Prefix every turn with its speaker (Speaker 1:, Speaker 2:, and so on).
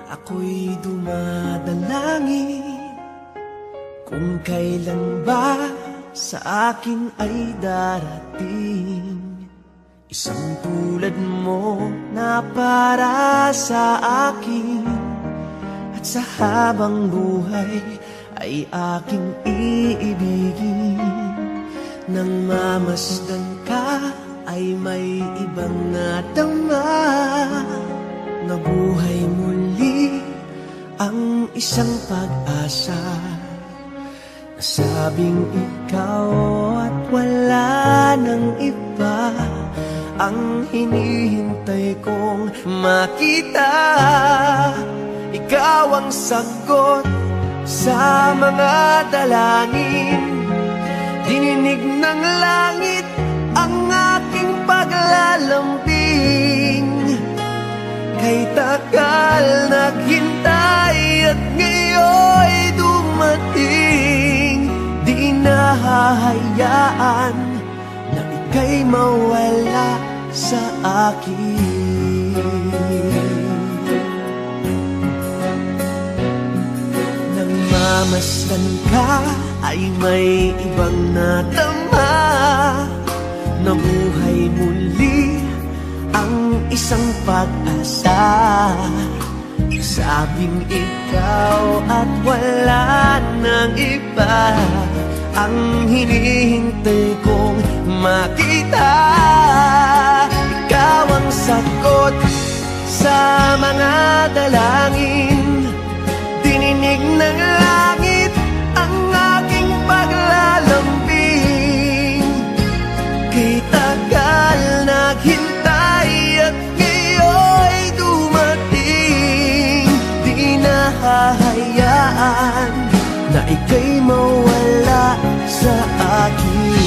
Speaker 1: Ako'y dumadalangin kung kailan ba sa akin ay darating isang tulad mo na para sa akin. At sa habang buhay ay aking iibigin. Nang mamasdan ka ay may ibang nadama, nabuhay muli ang isang pag-asa. Nasabing ikaw at wala nang iba ang hinihintay kong makita. Ikaw ang sagot sa mga dalangin, dininig ng langit ang aking paglalambing. Kay tagal naghintay at ngayon'y dumating. Di nahahayaan na ika'y mawala sa akin. Nang mamasdan ka ay may ibang nadama, nabuhay muli ang isang pag-asa. Sabing ikaw at wala nang iba ang hinihintay kong makita. Ikaw ang sagot sa mga dalangin, dininig ng langit ang aking paglalambing. Kay tagal naghintay at ngayon'y dumating. Di nahahayaan na ika'y mawala sa akin.